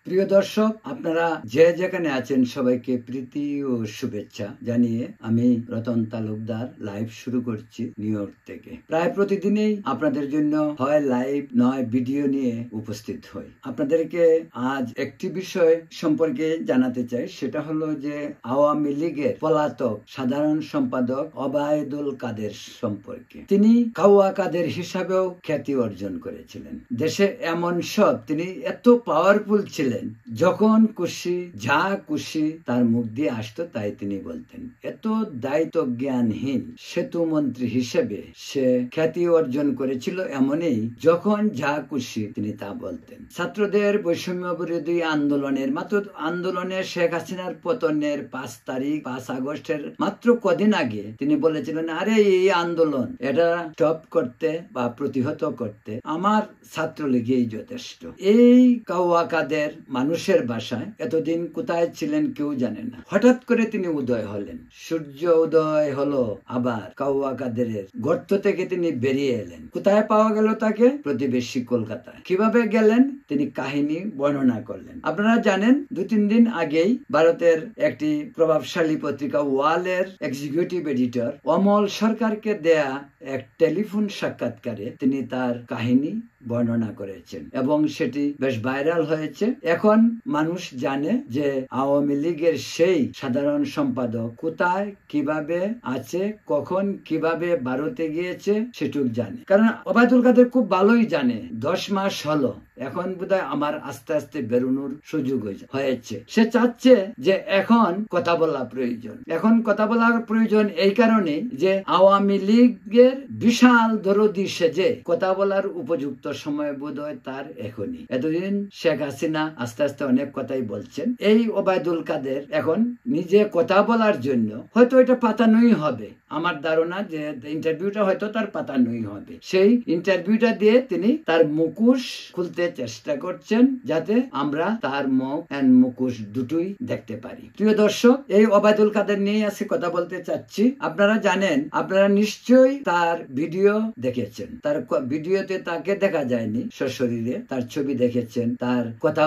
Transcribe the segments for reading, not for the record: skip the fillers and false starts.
প্রিয় দর্শক, আপনারা যে যেখানে আছেন সবাইকে প্রীতি ও শুভেচ্ছা জানিয়ে আমি রতন তালুকদার লাইভ শুরু করছি নিউ ইয়র্ক থেকে। প্রায় প্রতিদিনই আপনাদের জন্য হয় লাইভ নয় ভিডিও নিয়ে উপস্থিত হই। আপনাদেরকে আজ একটি বিষয় সম্পর্কে জানাতে চাই, সেটা হলো যে আওয়ামী লীগের পলাতক সাধারণ সম্পাদক ওবায়দুল কাদের সম্পর্কে। তিনি কাওয়া কাদের হিসাবেও খ্যাতি অর্জন করেছিলেন। দেশে এমন সব তিনি এত পাওয়ারফুল ছিলেন, যখন খুশি যা খুশি তার মুখ দিয়ে আসতো তাই তিনি বলতেন। এত দায়িত্ব জ্ঞানহীন সেতু মন্ত্রী হিসেবে সে খ্যাতি অর্জন করেছিল, এমনই যখন যা খুশি তিনি তা বলতেন। ছাত্রদের বৈষম্য বিরোধী আন্দোলনে শেখ হাসিনার পতনের 5 আগস্টের মাত্র কদিন আগে তিনি বলেছিলেন, আরে এই আন্দোলন এটা স্টপ করতে বা প্রতিহত করতে আমার ছাত্রলীগই যথেষ্ট। এই কাওয়া কাদের মানুষের বাসায় এতদিন কোথায় ছিলেন কেউ জানে না। হঠাৎ করে তিনি উদয় হলেন, সূর্য উদয় হলো আবার কাওয়া কাদেরের গর্ত থেকে তিনি বেরিয়ে এলেন। কোথায় পাওয়া গেল তাকে? প্রতিবেশী কলকাতায়। কিভাবে গেলেন তিনি কাহিনী বর্ণনা করলেন। আপনারা জানেন 2-3 দিন আগেই ভারতের একটি প্রভাবশালী পত্রিকা ওয়ালের এক্সিকিউটিভ এডিটর অমল সরকারকে দেয়া এক টেলিফোন সাক্ষাৎকারে তিনি তার কাহিনী বর্ণনা করেছেন এবং সেটি বেশ ভাইরাল হয়েছে। এখন মানুষ জানে যে আওয়ামী লীগের সেই সাধারণ সম্পাদক কোথায় কিভাবে আছে, কখন কিভাবে ভারতে গিয়েছে সেটুক জানে। কারণ ওবায়দুল কাদের খুব ভালোই জানে 10 মাস হলো, এখন বোধহয় আমার আস্তে আস্তে বেরোনোর সুযোগ হয়েছে। সে চাচ্ছে যে এখন কথা বলা প্রয়োজন। এখন কথা বলার প্রয়োজন এই কারণে যে আওয়ামী লীগের বিশাল দরদি সেজে কথা বলার উপযুক্ত সময় বোধহয় তার এখনই। এতদিন শেখ হাসিনা আস্তে আস্তে অনেক কথাই বলছেন, এই ওবায়দুল কাদের এখন নিজে কথা বলার জন্য হয়তো এটা পাতানোই হবে। আমার ধারণা যে ইন্টারভিউটা হয়তো তার পাতানোই হবে। সেই ইন্টারভিউটা দিয়ে তিনি তার মুখোশ খুলতে চেষ্টা করছেন, যাতে আমরা তার মুখ এন্ড মুখোশ দুটোই দেখতে পারি। প্রিয় দর্শক, এই ওবায়দুল কাদের নিয়ে আজকে কথা বলতে চাচ্ছি। আপনারা জানেন, আপনারা নিশ্চয়ই তার ভিডিও দেখেছেন। তার ভিডিওতে তাকে দেখা যায়নি সশরীরে, তার ছবি দেখেছেন, তার কথা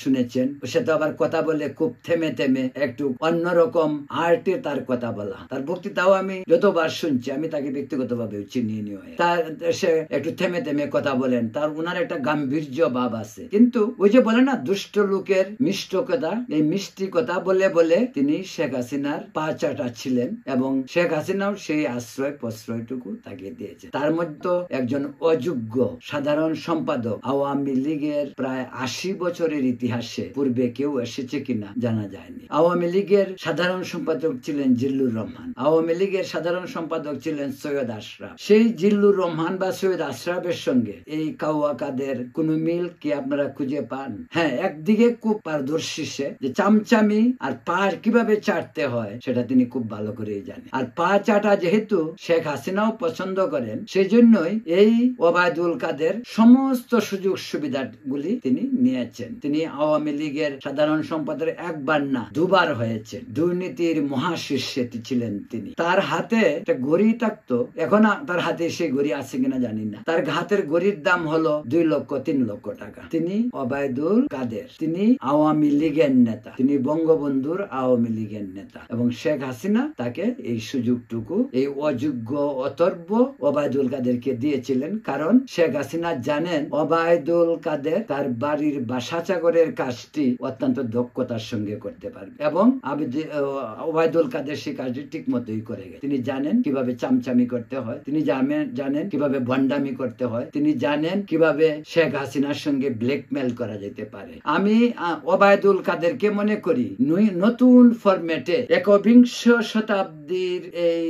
শুনেছেন। সে তো আবার কথা বলে খুব থেমে থেমে, একটু অন্যরকম আর্টে তার কথা বলা। তার বক্তৃতাও আমি যতবার শুনছি, আমি তাকে ব্যক্তিগতভাবে চিনিয়ে নিয়ে তার সে একটু থেমে থেমে কথা বলেন। তার উনার একটা গাম্ভীর্য ভাব আছে, কিন্তু ওই যে বলে না দুষ্ট লোকের মিষ্ট কথা, এই মিষ্টি কথা বলে বলে তিনি শেখ হাসিনার পা চাটা ছিলেন এবং শেখ হাসিনাও সেই আশ্রয় প্রশ্রয়টুকু তাকে দিয়েছে। তার মধ্যে একজন অযোগ্য সাধারণ সম্পাদক আওয়ামী লীগের প্রায় 80 বছরের ইতিহাসে পূর্বে কেউ এসেছে কিনা জানা যায়নি। আওয়ামী লীগের সাধারণ সম্পাদক ছিলেন জিল্লুর রহমান, আওয়ামী লীগের সাধারণ সম্পাদক ছিলেন সৈয়দ আশরাফ। সেই জিল্লুর রহমান বা সৈয়দ আশরাফের সঙ্গে এই কাওয়া কাদের কোন মিল কি আপনারা খুঁজে পান? হ্যাঁ, একদিকে খুব পারদর্শী সে, যে চামচামি আর পা কিভাবে চাটতে হয় সেটা তিনি খুব ভালো করেই জানেন। আর পা চাটা যেহেতু শেখ হাসিনাও পছন্দ করেন, সেই জন্যই এই ওবায়দুল কাদের সমস্ত সুযোগ সুবিধাগুলি তিনি নিয়েছেন। তিনি আওয়ামী লীগের সাধারণ সম্পাদক একবার না 2বার হয়েছেন। দুর্নীতির মহাশীর্ষে ছিলেন তিনি। তার হাতে একটা ঘড়ি থাকতো, এখন তার হাতে সেই ঘড়ি আছে কিনা জানি না। তার হাতের ঘড়ির দাম হলো 2-3 লক্ষ টাকা। তিনি ওবায়দুল কাদের, তিনি আওয়ামী লীগের নেতা, তিনি বঙ্গবন্ধুর আওয়ামী লীগের নেতা এবং শেখ হাসিনা তাকে এই সুযোগটুকু এই অযোগ্য অতর্ব ওবায়দুল কাদেরকে দিয়েছিলেন। কারণ শেখ হাসিনা জানেন ওবায়দুল কাদের তার বাড়ির বাসা চাকরের কাজটি অত্যন্ত দক্ষতার সঙ্গে করতে পারবে এবং ওবায়দুল কাদের সেই কাজটি ঠিক মতোই করে গেছে। তিনি জানেন কিভাবে চামচামি করতে হয়, তিনি জানেন কিভাবে ভণ্ডামি করতে হয়, তিনি জানেন কিভাবে শেখ হাসিনার সঙ্গে ব্ল্যাকমেল করা যেতে পারে। আমি ওবায়দুল কাদেরকে মনে করি নতুন ফরম্যাটে 21 শতাব্দীর এই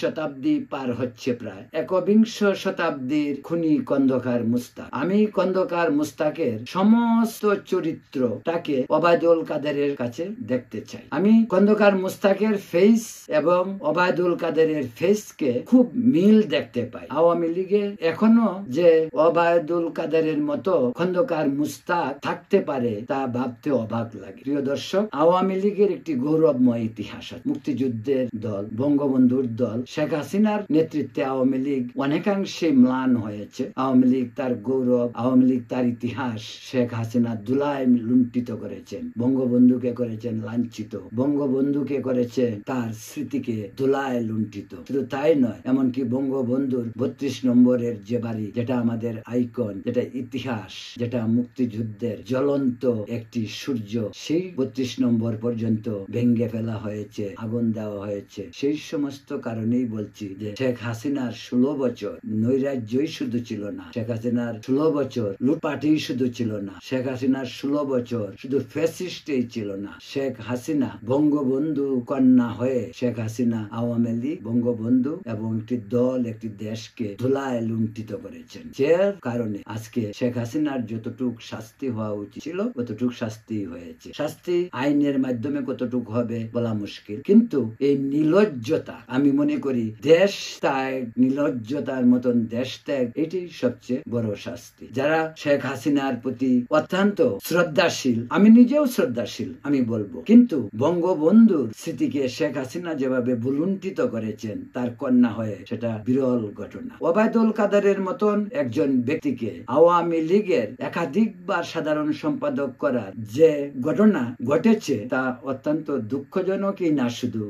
শতাব্দী পার হচ্ছে, প্রায় 21 শতাব্দীর খুনি খন্দকার মুস্তাক। আমি খন্দকার মুস্তাকের সমস্ত চরিত্রটাকে ওবায়দুল কাদেরের কাছে দেখতে চাই। আমি খন্দকার মুস্তাকের ফেস এবং ওবায়দুল কাদেরের ফেসকে খুব মিল দেখতে পাই। আওয়ামী লীগে এখনো যে ওবায়দুল কাদেরের খন্দকারের মতো খন্দকার মুস্তাক থাকতে পারে তা ভাবতে অবাক লাগে। প্রিয় দর্শক, আওয়ামী লীগের একটি গৌরবময় ইতিহাস আছে। মুক্তিযুদ্ধের দল, বঙ্গবন্ধুর দল, শেখ হাসিনার নেতৃত্বে আওয়ামী লীগ অনেকাংশে ম্লান হয়েছে। আওয়ামী লীগ তার গৌরব, আওয়ামী লীগ তার ইতিহাস শেখ হাসিনা ধুলায় লুণ্ঠিত করেছেন। বঙ্গবন্ধুকে করেছেন লাঞ্ছিত, বঙ্গবন্ধুকে করেছে তার স্মৃতিকে ধুলায় লুণ্ঠিত। শুধু তাই নয়, এমনকি বঙ্গবন্ধুর 32 নম্বরের যে বাড়ি, যেটা আমাদের আইকন, যেটা ইতিহাস, যেটা মুক্তিযুদ্ধের জ্বলন্ত একটি সূর্য, সেই 32 নম্বর পর্যন্ত ভেঙ্গে ফেলা হয়েছে, আগুন দেওয়া হয়েছে। সেই সমস্ত কারণেই বলছি যে শেখ হাসিনার 16 বছর নৈরাজ্যই শুধু ছিল না, শেখ হাসিনার 16 বছর লুটপাটই শুধু ছিল না, শেখ হাসিনার 16 বছর শুধু ফ্যাসিস্টই ছিল না। শেখ হাসিনা বঙ্গবন্ধু কন্যা হয়ে শেখ হাসিনা আওয়ামী লীগ, বঙ্গবন্ধু এবং একটি দল, একটি দেশকে ধুলায় লুণ্ঠিত করেছেন। যে কারণে আজকে শেখ হাসিনার যতটুক শাস্তি হওয়া উচিত ছিল ততটুক শাস্তি হয়েছে। শাস্তি আইনের মাধ্যমে কতটুক হবে বলা মুশকিল, কিন্তু এই নির্লজ্জতা, আমি মনে করি দেশ ত্যাগ, নির্লজ্জতার মতন দেশ ত্যাগ, এটি সবচেয়ে বড় শাস্তি। যারা শেখ হাসিনার প্রতি অত্যন্ত শ্রদ্ধাশীল, আমি নিজেও শ্রদ্ধাশীল, আমি বলবো, কিন্তু বঙ্গবন্ধুর স্মৃতিকে শেখ হাসিনা যেভাবে ভুলুণ্ঠিত করেছেন তার কন্যা হয়ে, সেটা বিরল ঘটনা। ওবায়দুল কাদেরের মতন একজন ব্যক্তিকে আওয়ামী লীগের একাধিকবার সাধারণ সম্পাদক করার যে ঘটনা ঘটেছে তা অত্যন্ত দুঃখজনকই না, শুধু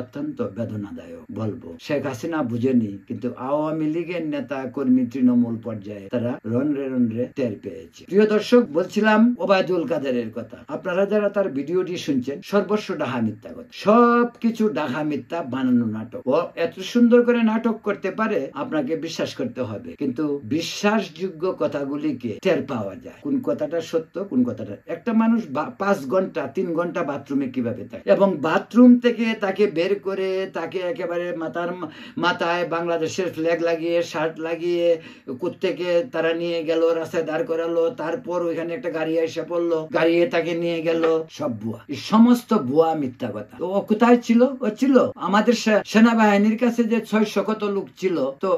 অত্যন্ত বেদনাদায়ক বলবো। শেখ হাসিনা বুঝেনি, কিন্তু আওয়ামী লীগের নেতা কর্মী তৃণমূল পর্যায়ে তারা রন্ধ্রে রন্ধ্রে টের পেয়েছে। প্রিয় দর্শক, বলছিলাম ওবায়দুল কাদেরের কথা। আপনারা যারা তার ভিডিওটি শুনছেন, সর্বস্ব ডাহা মিথ্যা কথা, সবকিছু ডাহা মিথ্যা বানানো নাটক। ও এত সুন্দর করে নাটক করতে পারে, আপনাকে বিশ্বাস করতে হবে, কিন্তু বিশ্বাসযোগ্য কথাগুলিকে টের পাওয়া যায় কোন কথাটা সত্য, কোন কথাটা। একটা মানুষ 5 ঘন্টা 3 ঘন্টা বাথরুমে কিভাবে থাকে, এবং বাথরুম থেকে তাকে বের করে তাকে একেবারে মাথায় বাংলাদেশের ফ্ল্যাগ লাগিয়ে, শার্ট লাগিয়ে কোত্থেকে তারা নিয়ে গেল, রাস্তায় দাঁড় করালো, তারপর ওইখানে একটা গাড়ি এসে পড়লো, গাড়িয়ে তাকে নিয়ে গেল, সব ভুয়া, এই সমস্ত ভুয়া মিথ্যা কথা। তো ও কোথায় ছিল? ও ছিল আমাদের সেনাবাহিনীর কাছে যে 600 কত লোক ছিল, তো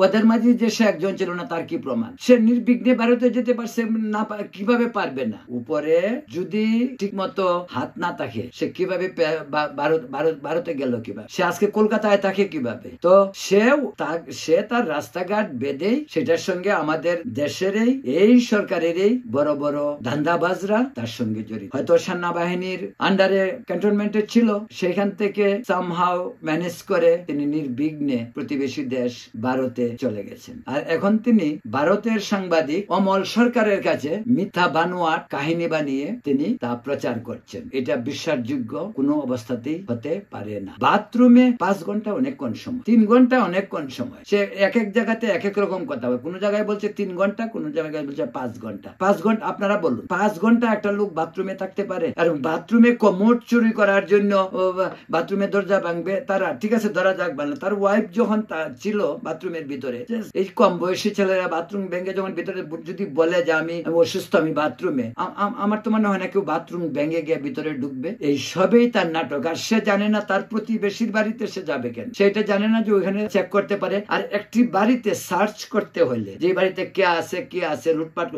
ওদের মাঝে যে সে একজন ছিল না, তার কি প্রমাণ? সে নির্বিঘ্নে ভারতে যেতে পারছে না, কিভাবে পারবে না? উপরে যদি ঠিক মতো হাত না থাকে, সে কিভাবে ভারতে গেল? কিভাবে সে আজকে কলকাতায় থাকে? কিভাবে? তো সে তার রাস্তাঘাট বেঁধেই সেটার সঙ্গে আমাদের দেশের এই সরকারের এই বড় বড় ধান্দাবাজরা তার সঙ্গে জড়িত। হয়তো সেনাবাহিনীর আন্ডারে ক্যান্টনমেন্টে ছিল, সেখান থেকে সামহাও ম্যানেজ করে তিনি নির্বিঘ্নে প্রতিবেশী দেশ ভারতে চলে গেছেন। আর এখন তিনি ভারতের সাংবাদিক অমল সরকারের কাছে মিথ্যা বানোয়াট কাহিনী বানিয়ে তিনি তা প্রচার করছেন। এটা বিশ্বাসযোগ্য কোনো অবস্থাতেই হতে পারে না। বাথরুমে 5 ঘন্টা অনেকক্ষণ সময়, 3 ঘন্টা অনেকক্ষণ সময়। সে এক এক জায়গাতে এক এক রকম কথা বলে। কোন জায়গায় বলছে 3 ঘন্টা, কোন জায়গায় বলছে 5 ঘন্টা। 5 ঘন্টা আপনারা বলুন, 5 ঘন্টা একটা লোক বাথরুমে থাকতে পারে? আর বাথরুমে কমোড চুরি করার জন্য বাথরুমে দরজা ভাঙবে তারা, ঠিক আছে, ধরা যাক, ভালো। তার ওয়াইফ যখন ছিল বাথরুমের ভিতরে, এই কম বয়সী ছেলেরা বাথরুম ভেঙে যখন ভিতরে যদি বলে যে আমি অসুস্থ, আমি বাথরুমে, আমার তো মনে হয় না কেউ বাথরুম ভেঙে গিয়ে ভিতরে ঢুকবে। এই সবই তার নাটক। আর সে জানে না তার প্রতিবেশীর বাড়িতে সে যাবে কেন, সেটা জানে না যে ওইখানে চেক করতে পারে। আর একটি বাড়িতে সার্চ করতে হলে, যে বাড়িতে কে আছে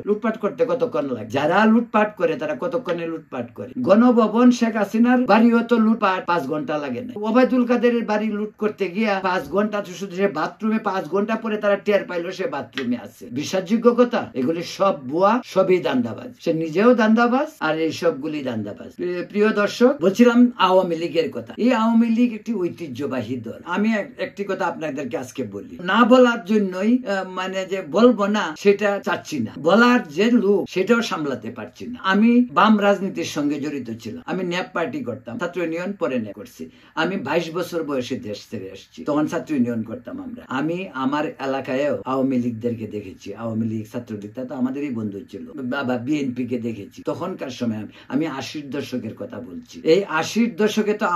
লুটপাট করতে কতক্ষণ লাগে? যারা লুটপাট করে তারা কতক্ষণে লুটপাট করে? গণভবন শেখ হাসিনার বাড়িও তো লুটপাট 5 ঘন্টা লাগে না। ওবায়দুল কাদেরের বাড়ি লুট করতে গিয়া 5 ঘন্টা, শুধু সে বাথরুমে 5 ঘন্টা পরে তারা টের পাইলো সে বাথরুমে আছে। বিশ্বাসযোগ্য কথা? এগুলি সব ভুয়া, সবই দান্দাবাজ। সে নিজেও দান্দাবাজ, আর এই সবগুলি দান্দাবাজ। প্রিয় দর্শক, বলছিলাম আওয়ামী লীগের কথা। এই আওয়ামী লীগ একটি ঐতিহ্যবাহী দল। আমি একটি কথা আপনাদেরকে আজকে বলি, না বলার জন্যই মানে যে বলবো না সেটা চাচ্ছি না, বলার যে লোক সেটাও সামলাতে পারছি না। আমি বাম রাজনীতির সঙ্গে জড়িত ছিলাম। আমি ন্যাপ পার্টি করতাম, ছাত্র ইউনিয়ন পরে ন্যাপ করছি। আমি 22 বছর বয়সে দেশ ছেড়ে আসছি, তখন ছাত্র ইউনিয়ন করতাম আমরা। আমি আমার এলাকায়ও আওয়ামী লীগদেরকে দেখেছি, আওয়ামী লীগ, ছাত্রলীগ, তা তো আমাদেরই বন্ধু ছিল। বাবা বিএনপি কে দেখেছি তখনকার সময়। আমি 80-র দশকের কথা বলছি। এই 80-র দশকে তো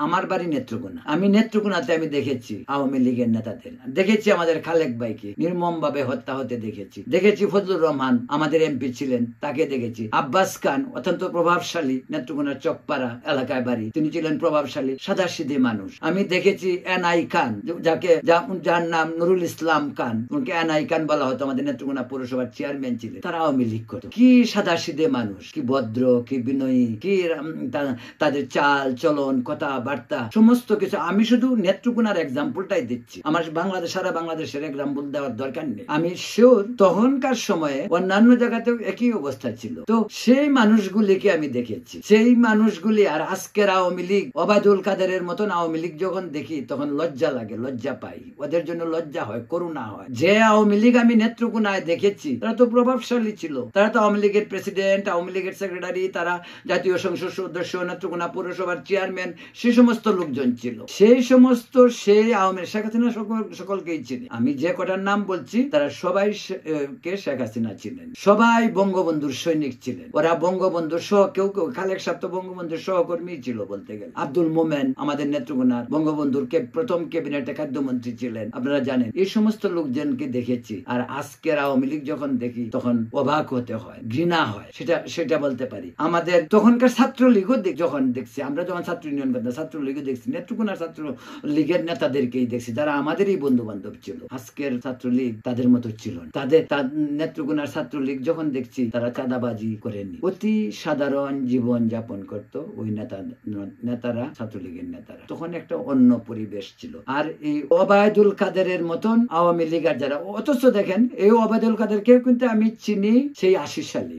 আমার বাড়ি নেত্রকোনা। আমি নেত্রকোনাতে আমি দেখেছি আওয়ামী লীগের নেতাদের, দেখেছি আমাদের খালেক ভাইকে নির্মম ভাবে হত্যা হতে দেখেছি ফজলুর রহমান আমাদের এমপি ছিলেন, তাকে দেখেছি। আব্বাস খান অত্যন্ত প্রভাবশালী, নেত্রকোনার চকপাড়া এলাকায় বাড়ি, তিনি ছিলেন প্রভাবশালী সাদাসিধে মানুষ। আমি দেখেছি এনআই খান, যার নাম নুরুল ইসলাম খান, উনকে এনআই খান বলা হতো আমাদের নেত্রকোনা নেত্রকোনা পৌরসভার চেয়ারম্যান ছিলেন, তারা আওয়ামী লীগ করত। কি সাদাসিধে মানুষ, কি ভদ্র, কি বিনয়ী, কি তাদের চাল চলন কথাবার্তা সমস্ত কিছু। আমি শুধু নেত্রকোনার এক্সাম্পলটাই দিচ্ছি, আমার সারা বাংলাদেশের এক্সাম্পল দেওয়ার দরকার নেই। আমি শিওর তখনকার সময়ে অন্যান্য জায়গাতেও একই অবস্থা ছিল। তো সেই মানুষগুলিকে আমি দেখেছি, সেই মানুষগুলি। আর আজকের আওয়ামী লীগ, ওবায়দুল কাদেরের মতন আওয়ামী লীগ যখন দেখি তখন লজ্জা লাগে, লজ্জা পাই, ওদের জন্য লজ্জা হয়, করুণা হয়। যে আওয়ামী লীগ আমি নেত্রকোনায় দেখেছি তারা তো প্রভাবশালী ছিল, তারা তো আওয়ামী লীগের প্রেসিডেন্ট, আওয়ামী লীগের সেক্রেটারি, তারা জাতীয় সংসদ সদস্য, নেত্রকোনা পৌরসভার চেয়ারম্যান, সেই সমস্ত লোকজন ছিল। সেই সমস্ত সেই আওয়ামী শেখ হাসিনা সকলকেই চিনি। আমি যে কটার নাম বলছি তারা সবাই কে শেখ হাসিনা ছিলেন, সবাই বঙ্গবন্ধুর সৈনিক ছিলেন। ওরা বঙ্গবন্ধুর সহ কেউ খালেক সাহেব তো বঙ্গবন্ধুর সহকর্মী ছিল বলতে গেলে। আব্দুল মোমেন আমাদের নেত্রকোনার বঙ্গবন্ধুর প্রথম ক্যাবিনেটে খাদ্যমন্ত্রী ছিলেন, আপনারা জানেন। এই সমস্ত লোকজনকে দেখেছি। আর আজকের আওয়ামী লীগ যখন দেখি তখন অবাক হতে হয়, ঘৃণা হয়, সেটা বলতে পারি। আমাদের তখনকার ছাত্রলীগও যখন দেখছি, আমরা যখন ছাত্র ইউনিয়ন করতাম, ছাত্রলীগও দেখছি, নেত্রকোনার ছাত্র লীগের নেতাদেরকেই দেখছি যারা আমাদেরই বন্ধু বান্ধব ছিল। আজকের ছাত্রলীগ তাদের মতো ছিল না। নেত্রকোনার ছাত্রলীগ যখন দেখছি তারা চাঁদাবাজি করেনি, অতি সাধারণ জীবন যাপন করত ওই নেতারা, ছাত্রলীগের নেতারা। তখন একটা অন্য পরিবেশ ছিল। আর এই ওবায়দুল কাদেরের মতন আওয়ামী লীগার যারা, অথচ দেখেন এই ওবায়দুল কাদেরকে কিন্তু আমি চিনি সেই 80 সালে।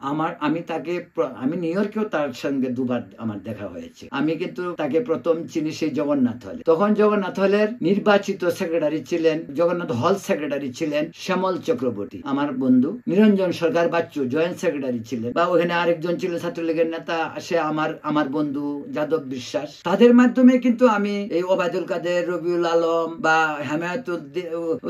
আমি নিউ ইয়র্কেও তার সঙ্গে দুবার আমার দেখা হয়েছে। আমি কিন্তু তাকে প্রথম চিনি সেই জগন্নাথ হলে। তখন জগন্নাথ হলের নির্বাচিত সেক্রেটারি ছিলেন, জগন্নাথ হল সেক্রেটারি ছিলেন শ্যামল চক্রবর্তী, আমার বন্ধু। নিরঞ্জন সরকার বাচ্চু জয়েন্ট সেক্রেটারি ছিলেন, বা ওখানে আরেকজন ছিলেন ছাত্রলীগের নেতা, সে আমার বন্ধু যাদব বিশ্বাস। তাদের মাধ্যমে কিন্তু আমি এই ওবায়দুল কাদের, রবিউল আলম বা হেমায়ত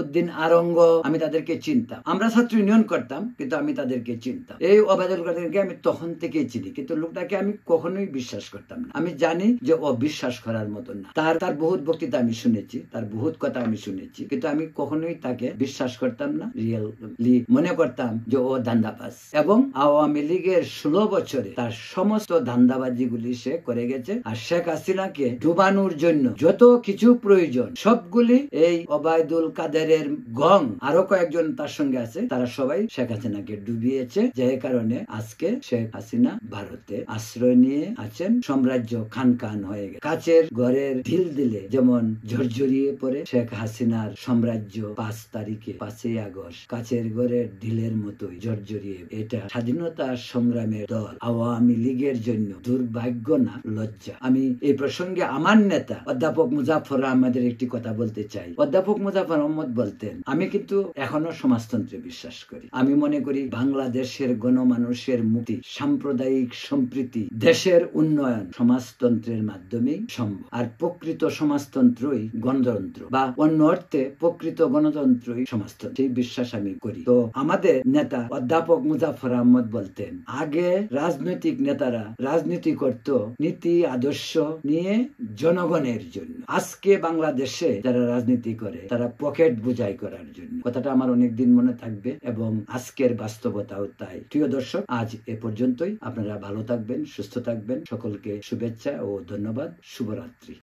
উদ্দিন আরঙ্গ, আমি তাদেরকে চিনতাম। আমরা ছাত্র ইউনিয়ন করতাম কিন্তু আমি তাদেরকে চিনতাম। এই ওবায়দুল কাদেরকে আমি তখন থেকেই চিনি, কিন্তু লোকটাকে আমি কখনোই বিশ্বাস করতাম না। আমি জানি যে ও বিশ্বাস করার মতন না। তার বহুত বক্তৃতা আমি শুনেছি, তার বহুত কথা আমি শুনেছি, কিন্তু আমি কখনোই তাকে বিশ্বাস করতাম না। রিয়েলি মনে করতাম যে ও ধান্দাবাজ, এবং আওয়ামী লীগের 16 বছরে তার সমস্ত ধান্দাবাজি গুলি সে করে গেছে। আর শেখ হাসিনাকে ডুবানোর জন্য যত কিছু প্রয়োজন সবগুলি এই ওবায়দুল কাদেরের গং, আরো কয়েকজন তার সঙ্গে আছে, তারা সবাই শেখ হাসিনাকে ডুবিয়েছে। যে কারণে আজকে শেখ হাসিনা ভারতে আশ্রয় নিয়ে আছেন, সাম্রাজ্য খান হয়ে গেছে। কাচের ঘরের ঢিল দিলে যেমন ঝরঝরিয়ে পড়ে, শেখ হাসিনার সাম্রাজ্য 5 আগস্ট কাচের ঘরের ঢিলের মতোই ঝরঝরিয়ে। এটা স্বাধীনতা সংগ্রামের দল আওয়ামী লীগের জন্য দুর্ভাগ্য না, লজ্জা। আমি এই প্রসঙ্গে আমার নেতা অধ্যাপক মুজাফফর আহমদের একটি কথা বলতে চাই। অধ্যাপক মুজাফফর আহমদ বলতেন, আমি কিন্তু এখনো সমাজতন্ত্রে বিশ্বাস করি। আমি মনে করি বাংলাদেশের গণমানুষের মুক্তি, সাম্প্রদায়িক সম্প্রীতি, দেশের উন্নয়ন সমাজতন্ত্রের মাধ্যমেই সম্ভব। আর প্রকৃত সমাজতন্ত্রই গণতন্ত্র, বা অন্য অর্থে প্রকৃত গণতন্ত্রই সমাজতন্ত্র, সেই বিশ্বাস আমি করি। তো আমাদের নেতা অধ্যাপক মুজাফফর আহমদ বলতেন, আগে রাজনৈতিক নেতারা রাজনীতি করত নীতি আদর্শ নিয়ে জনগণের জন্য। আজকে বাংলাদেশে যারা রাজনীতি করে তারা পকেট বোঝাই করার জন্য। কথাটা আমার অনেকদিন মনে থাকবে, এবং আজকের বাস্তবতাও তাই। প্রিয় দর্শক, আজ এ পর্যন্তই। আপনারা ভালো থাকবেন, সুস্থ থাকবেন। সকলকে শুভেচ্ছা ও ধন্যবাদ। শুভরাত্রি।